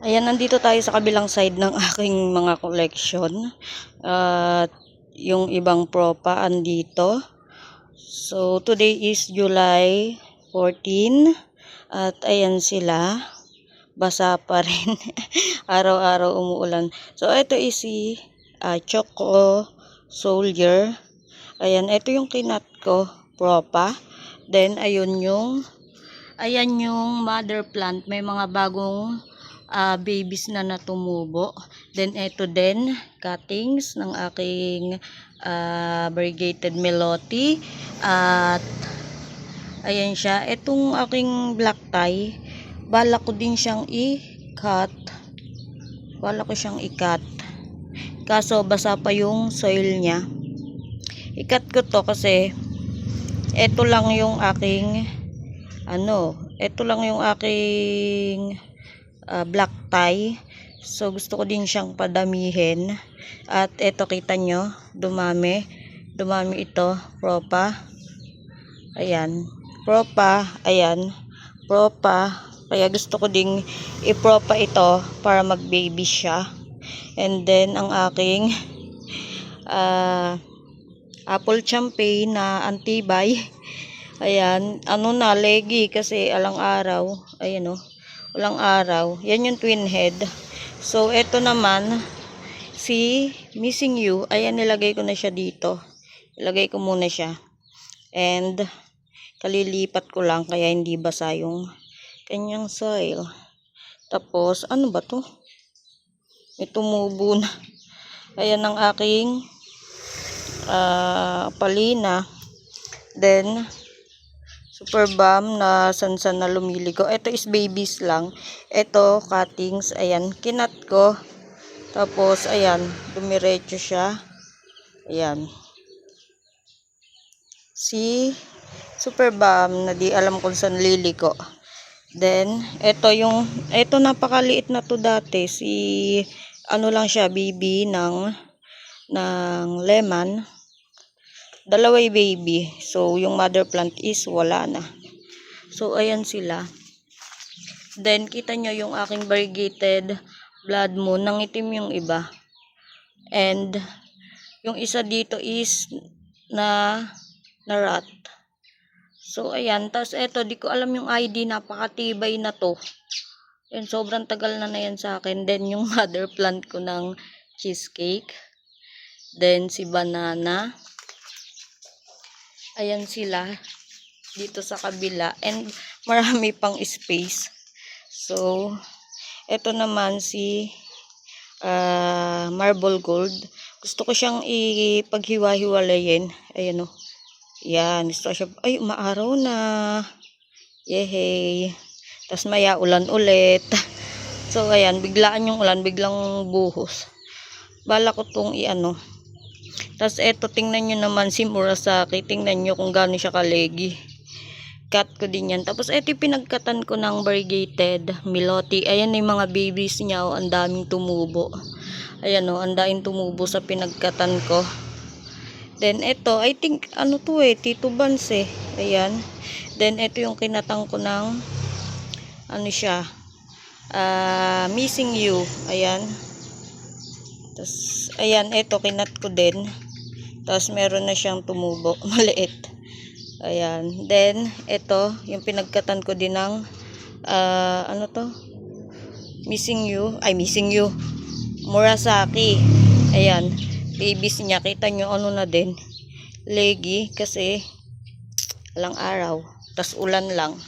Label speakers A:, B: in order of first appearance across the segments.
A: Ayan, nandito tayo sa kabilang side ng aking mga collection. At yung ibang propa andito. So, today is July 14. At ayan sila. Basa pa rin. Araw-araw umuulan. So, ito is si Choco Soldier. Ayan, ito yung kinat ko. Propa. Then, ayan yung mother plant. May mga bagong babies na natumubo. Then, ito din, cuttings ng aking variegated Meloti. At, ayan siya. Itong aking black tie, bala ko din siyang i-cut. Kaso, basa pa yung soil niya. I-cut ko to kasi, ito lang yung aking black tie. So, gusto ko din siyang padamihin. At eto, kita nyo, dumami ito, propa. Ayan, propa. Kaya gusto ko ding ipropa ito para mag-baby siya. And then, ang aking apple champagne na antibay. Ayan, leggy kasi alang araw. Ayan walang araw. Yan yung twin head. So, eto naman, si Missing You. Ayan, nilagay ko na siya dito. Ilagay ko muna siya. And, kalilipat ko lang kaya hindi basa yung kanyang soil. Tapos, ano ba to? May tumubo na. Ayan ang aking palina. Then, super balm na sansan na lumiligo. Ito is babies lang. Ito, cuttings. Ayan, kinat ko. Tapos, ayan, dumiretso siya. Ayan. Si super balm na di alam kung saan liliko. Then, ito napakaliit na to dati. Lang siya, baby ng lemon. Dalaway baby. So, yung mother plant is wala na. So, ayan sila. Then, kita nyo yung aking variegated blood moon. Nangitim yung iba. And, yung isa dito is na rot. So, ayan. Tapos, eto, di ko alam yung ID. Napakatibay na to. And, sobrang tagal na yan sa akin. Then, yung mother plant ko ng cheesecake. Then, si banana. Ayan sila dito sa kabila, and marami pang space. So, ito naman si marble gold. Gusto ko siyang ipaghiwa-hiwalayin. Ayan yan, gusto ko siya. Ay, maaraw na. Yehey. Tapos maya ulan ulit. So, ayan, biglaan yung ulan, biglang buhos. Bala ko tong Tapos, eto, tingnan nyo naman si Murasaki. Tingnan nyo kung gaano siya kalegi. Cut ko din yan. Tapos, eto, pinagkatan ko ng variegated Meloti. Ayan yung mga babies niya. Ang daming tumubo. Ayan ang daming tumubo sa pinagkatan ko. Then, eto, I think, Tito Bans Ayan. Then, eto yung kinatang ko ng, Missing You. Ayan. Tapos, ayan, eto, kinat ko din. Tapos, meron na siyang tumubo. Maliit. Ayan. Then, eto, yung pinagkatan ko din ng, Missing You. Ay, Missing You. Murasaki. Ayan. Babies niya. Kita nyo, na din. Leggy. Kasi, alang araw. Tapos, ulan lang.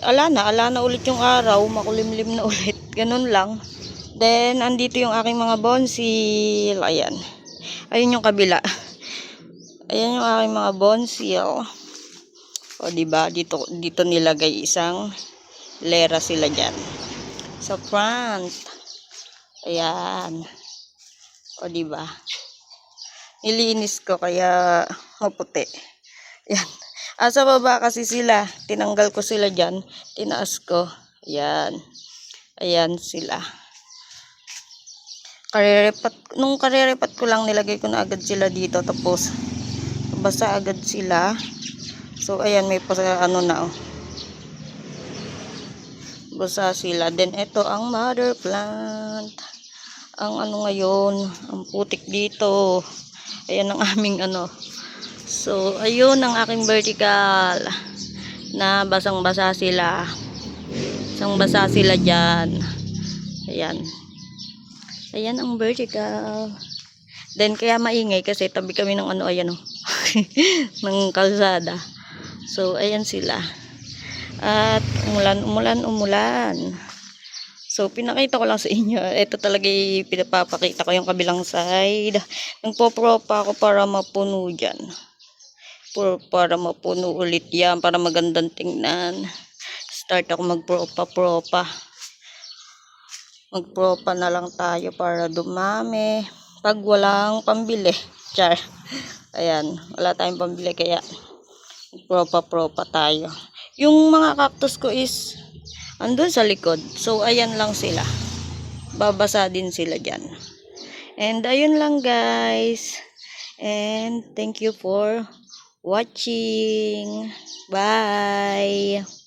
A: Ala na ulit yung araw. Makulimlim na ulit. Ganun lang. Then, andito yung aking mga bonsil. Ayan. Ayun yung kabila. Ayan yung aking mga bonsil. O, diba? Dito nilagay isang lera sila dyan. Sa front. Ayan. O, diba? Nilinis ko kaya maputi. Ayan. Sa baba kasi sila. Tinanggal ko sila dyan. Tinaas ko. Ayan. Ayan sila. Nung karerepat ko lang, nilagay ko na agad sila dito. Tapos, basa agad sila. So, ayan, may basa sila. Then ito ang mother plant. Ang ano ngayon, ang putik dito. Ayan ang aming ano. So, ayun ang aking vertical. Na basang-basa sila. Basang-basa sila dyan. Ayan. Ayan ang vertical. Then, kaya maingay kasi tabi kami ng ano, ayan o. ng kalsada. So, ayan sila. At umulan. So, pinakita ko lang sa inyo. Ito talaga pinapapakita ko yung kabilang side. Nagpo-propa ako para mapuno dyan. Para mapuno ulit yan. Para magandang tingnan. Start ako magpropa. Magpropa na lang tayo para dumami. Pag walang pambili. Char. Ayan. Wala tayong pambili kaya propa tayo. Yung mga cactus ko is andun sa likod. So, ayan lang sila. Babasa din sila dyan. And, ayun lang guys. And, thank you for watching. Bye!